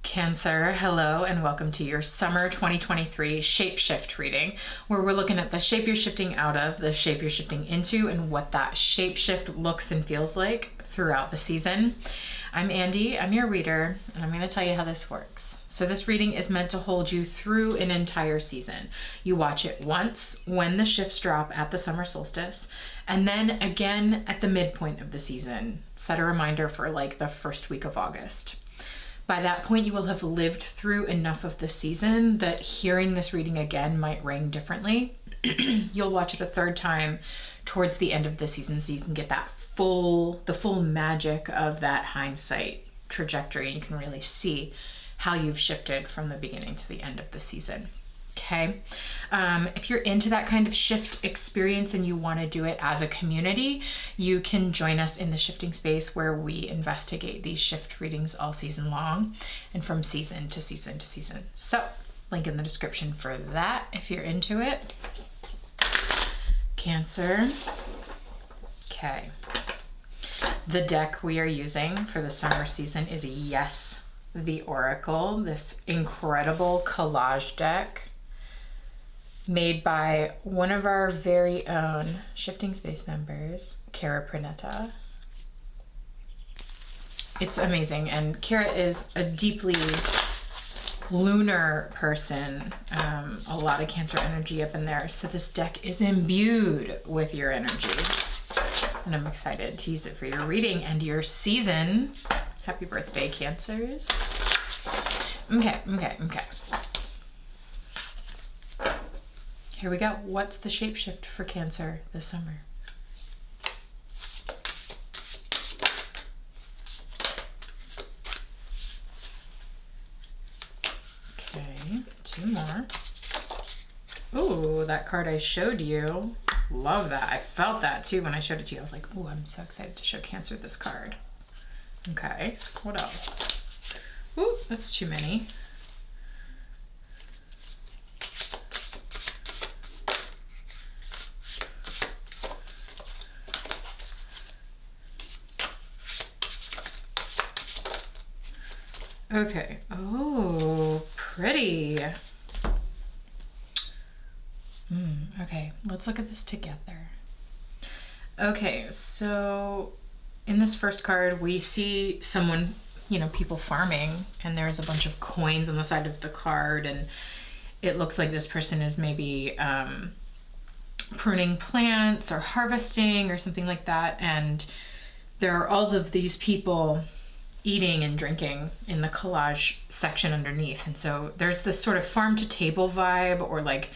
Cancer, hello, and welcome to your summer 2023 shapeshift reading, where we're looking at the shape you're shifting out of, the shape you're shifting into, and what that shapeshift looks and feels like throughout the season. I'm Andy, I'm your reader, and I'm going to tell you how this works. So this reading is meant to hold you through an entire season. You watch it once when the shifts drop at the summer solstice, and then again at the midpoint of the season. Set a reminder for like the first week of August. By that point, you will have lived through enough of the season that hearing this reading again might ring differently. You'll watch it a third time towards the end of the season so you can get that the full magic of that hindsight trajectory, and you can really see how you've shifted from the beginning to the end of the season. Okay. If you're into that kind of shift experience and you want to do it as a community, you can join us in the shifting space where we investigate these shift readings all season long and from season to season to season. So, link in the description for that if you're into it. Cancer. Okay. The deck we are using for the summer season is Yes, the Oracle, this incredible collage deck made by one of our very own Shifting Space members, Kara Pranetta. It's amazing, and Kara is a deeply lunar person, a lot of Cancer energy up in there, so this deck is imbued with your energy, and I'm excited to use it for your reading and your season. Happy birthday, Cancers. Okay. Here we go. What's the shapeshift for Cancer this summer? Okay, two more. Ooh, that card I showed you. Love that. I felt that too when I showed it to you. I was like, ooh, I'm so excited to show Cancer this card. Okay, what else? Ooh, that's too many. Okay. Oh, pretty. Okay, let's look at this together. Okay, so in this first card, we see someone, people farming, and there's a bunch of coins on the side of the card, and it looks like this person is maybe pruning plants or harvesting or something like that, and there are all of these people eating and drinking in the collage section underneath. And so there's this sort of farm to table vibe, or like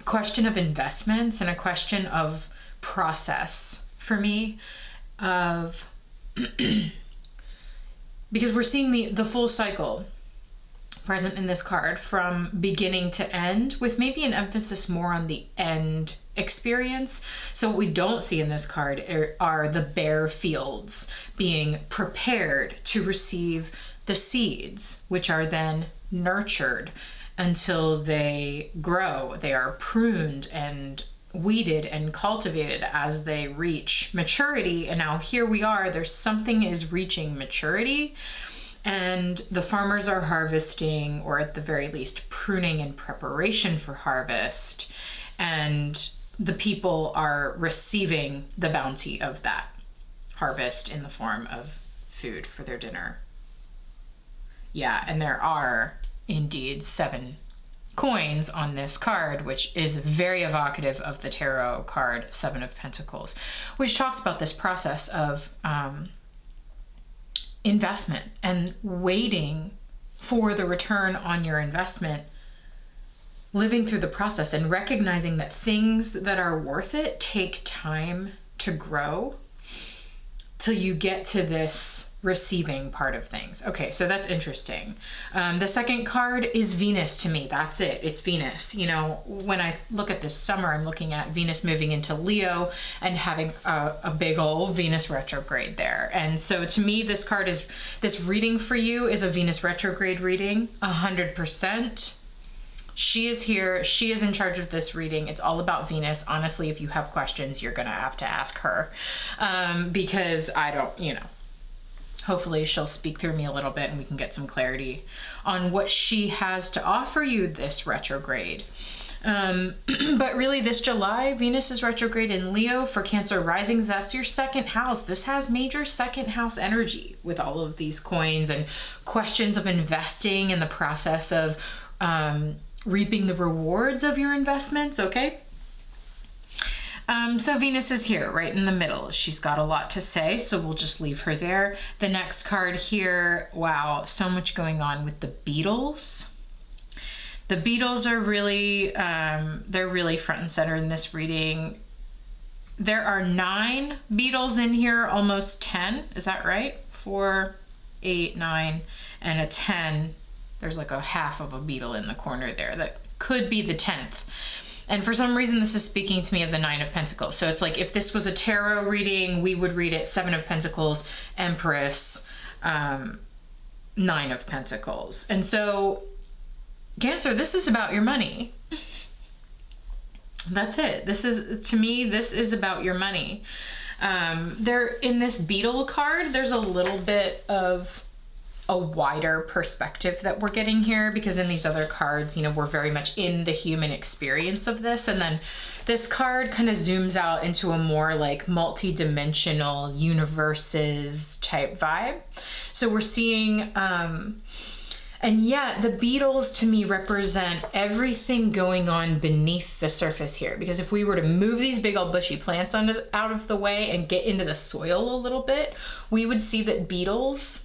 question of investments and a question of process for me, of because we're seeing the full cycle present in this card from beginning to end, with maybe an emphasis more on the end experience. So what we don't see in this card are the bare fields being prepared to receive the seeds, which are then nurtured until they grow. They are pruned and weeded and cultivated as they reach maturity. And now here we are, something is reaching maturity, and the farmers are harvesting, or at the very least pruning in preparation for harvest, and the people are receiving the bounty of that harvest in the form of food for their dinner. Yeah, and there are indeed 7 coins on this card, which is very evocative of the tarot card 7 of Pentacles, which talks about this process of investment and waiting for the return on your investment, living through the process and recognizing that things that are worth it take time to grow till you get to this receiving part of things. Okay, so that's interesting. The second card is Venus to me. That's it. It's Venus. When I look at this summer, I'm looking at Venus moving into Leo and having a big old Venus retrograde there. And so to me, this reading for you is a Venus retrograde reading, 100%. She is here. She is in charge of this reading. It's all about Venus. Honestly, if you have questions, you're going to have to ask her, because I don't, hopefully she'll speak through me a little bit and we can get some clarity on what she has to offer you this retrograde. But really this July, Venus is retrograde in Leo for Cancer risings. That's your second house. This has major second house energy with all of these coins and questions of investing and the process of reaping the rewards of your investments, okay? So Venus is here right in the middle. She's got a lot to say, so we'll just leave her there. The next card here, wow, so much going on with the Beatles. The Beatles are really, they're really front and center in this reading. There are 9 Beatles in here, almost 10. Is that right? 4, 8, 9, and a 10. There's like a half of a beetle in the corner there. That could be the 10th. And for some reason, this is speaking to me of the 9 of Pentacles. So it's like if this was a tarot reading, we would read it 7 of Pentacles, Empress, 9 of Pentacles. And so Cancer, this is about your money. That's it. This is, to me, this is about your money. There, in this beetle card, there's a little bit of a wider perspective that we're getting here, because in these other cards, you know, we're very much in the human experience of this. And then this card kind of zooms out into a more like multi-dimensional universes type vibe. So we're seeing, and yet the Beatles to me represent everything going on beneath the surface here. Because if we were to move these big old bushy plants out of the way and get into the soil a little bit, we would see that Beatles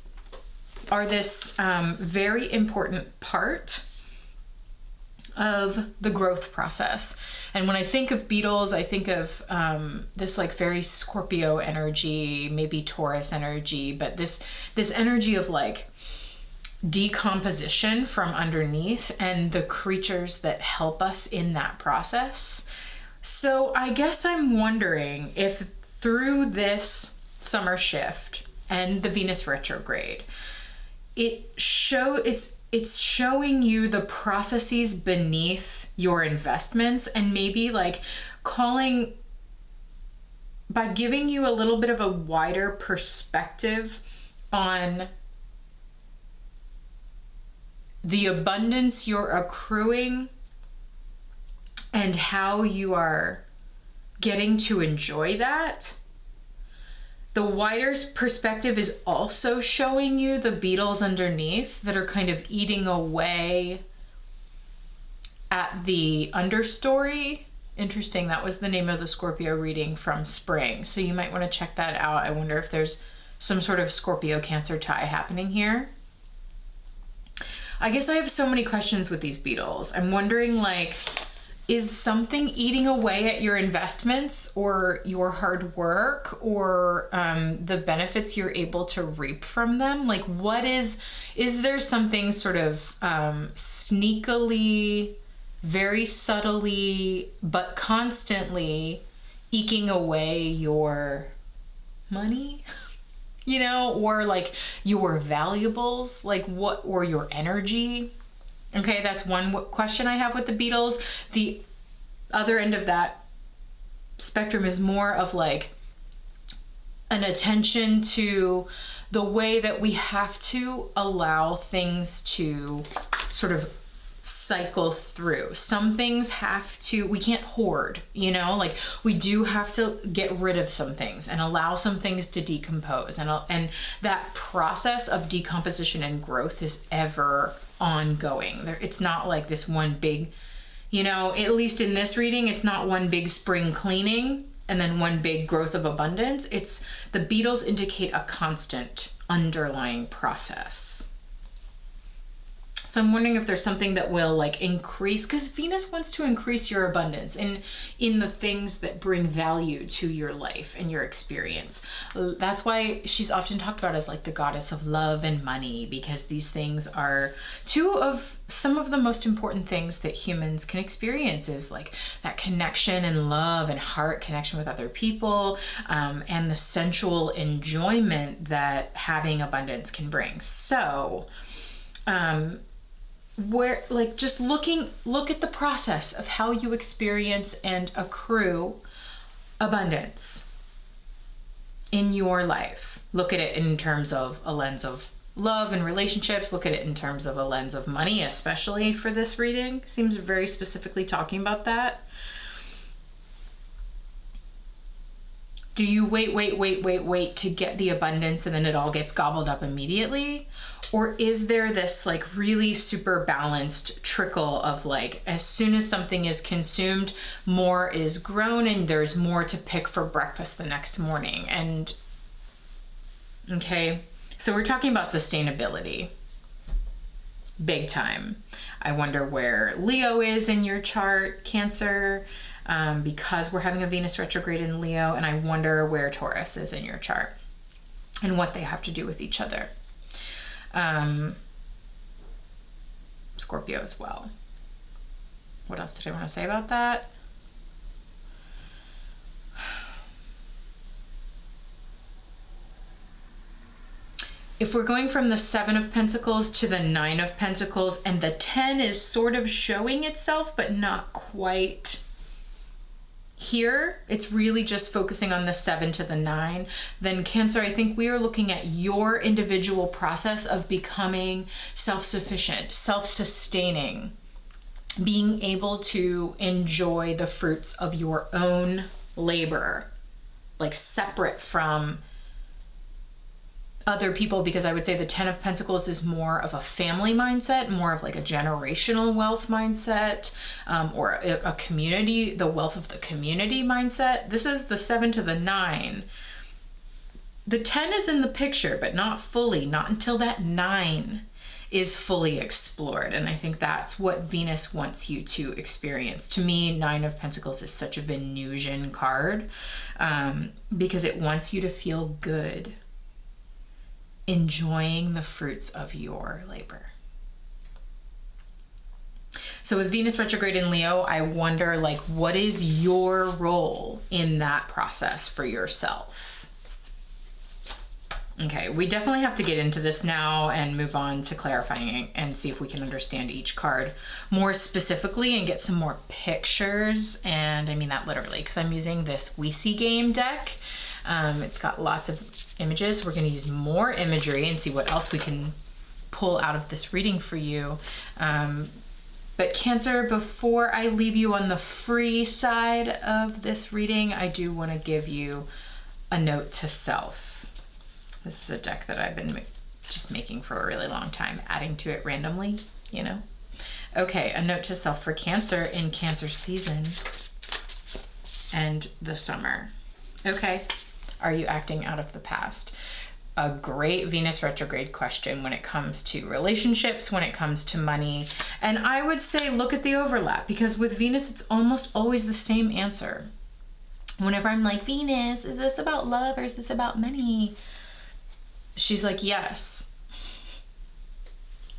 are this very important part of the growth process. And when I think of Beatles, I think of this like very Scorpio energy, maybe Taurus energy, but this energy of like decomposition from underneath and the creatures that help us in that process. So I guess I'm wondering if through this summer shift and the Venus retrograde, it's showing you the processes beneath your investments, and maybe like by giving you a little bit of a wider perspective on the abundance you're accruing and how you are getting to enjoy that. The wider perspective is also showing you the Beatles underneath that are kind of eating away at the understory. Interesting, that was the name of the Scorpio reading from spring. So you might want to check that out. I wonder if there's some sort of Scorpio Cancer tie happening here. I guess I have so many questions with these Beatles. I'm wondering, like, is something eating away at your investments or your hard work or the benefits you're able to reap from them? Like, what is there something sort of sneakily, very subtly, but constantly eking away your money? You know, or like your valuables, like what, or your energy. Okay, that's one question I have with the Beatles. The other end of that spectrum is more of like an attention to the way that we have to allow things to sort of cycle through. Some things we can't hoard, you know, like we do have to get rid of some things and allow some things to decompose. And that process of decomposition and growth is ever ongoing. It's not like this one big, you know, at least in this reading, it's not one big spring cleaning and then one big growth of abundance. It's the Beatles indicate a constant underlying process. So I'm wondering if there's something that will like increase, because Venus wants to increase your abundance in the things that bring value to your life and your experience. That's why she's often talked about as like the goddess of love and money, because these things are two of some of the most important things that humans can experience, is like that connection and love and heart connection with other people, and the sensual enjoyment that having abundance can bring. So, where like just look at the process of how you experience and accrue abundance. in your life. Look at it in terms of a lens of love and relationships. Look at it in terms of a lens of money, especially for this reading. Seems very specifically talking about that. Do you wait to get the abundance and then it all gets gobbled up immediately? Or is there this like really super balanced trickle of like, as soon as something is consumed, more is grown and there's more to pick for breakfast the next morning? And okay, so we're talking about sustainability. Big time. I wonder where Leo is in your chart, Cancer, because we're having a Venus retrograde in Leo, and I wonder where Taurus is in your chart and what they have to do with each other. Scorpio as well. What else did I want to say about that? If we're going from the 7 of Pentacles to the 9 of Pentacles, and the 10 is sort of showing itself, but not quite here, it's really just focusing on the 7 to the 9, then Cancer, I think we are looking at your individual process of becoming self-sufficient, self-sustaining, being able to enjoy the fruits of your own labor, like separate from other people, because I would say the 10 of Pentacles is more of a family mindset, more of like a generational wealth mindset, or a community, the wealth of the community mindset. This is the 7 to the 9. The 10 is in the picture, but not fully, not until that 9 is fully explored. And I think that's what Venus wants you to experience. To me, 9 of Pentacles is such a Venusian card, because it wants you to feel good, enjoying the fruits of your labor. So with Venus retrograde in Leo, I wonder, like, what is your role in that process for yourself? Okay, we definitely have to get into this now and move on to clarifying and see if we can understand each card more specifically and get some more pictures. And I mean that literally, because I'm using this We See Game deck. It's got lots of images. We're going to use more imagery and see what else we can pull out of this reading for you. But Cancer, before I leave you on the free side of this reading, I do want to give you a note to self. This is a deck that I've been just making for a really long time, adding to it randomly, you know. Okay, a note to self for Cancer in Cancer season and the summer. Okay. Are you acting out of the past? A great Venus retrograde question when it comes to relationships, when it comes to money. And I would say look at the overlap, because with Venus, it's almost always the same answer. Whenever I'm like, Venus, is this about love or is this about money? She's like, yes.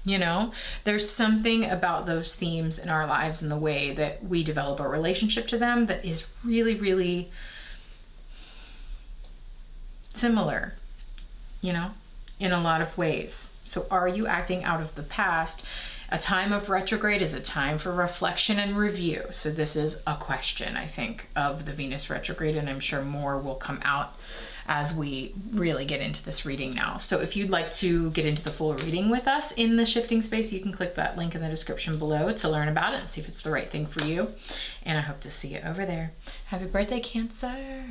You know, there's something about those themes in our lives and the way that we develop a relationship to them that is really, really similar, you know, in a lot of ways. So are you acting out of the past? A time of retrograde is a time for reflection and review. So this is a question, I think, of the Venus retrograde, and I'm sure more will come out as we really get into this reading now. So if you'd like to get into the full reading with us in the shifting space, you can click that link in the description below to learn about it and see if it's the right thing for you. And I hope to see you over there. Happy birthday, Cancer.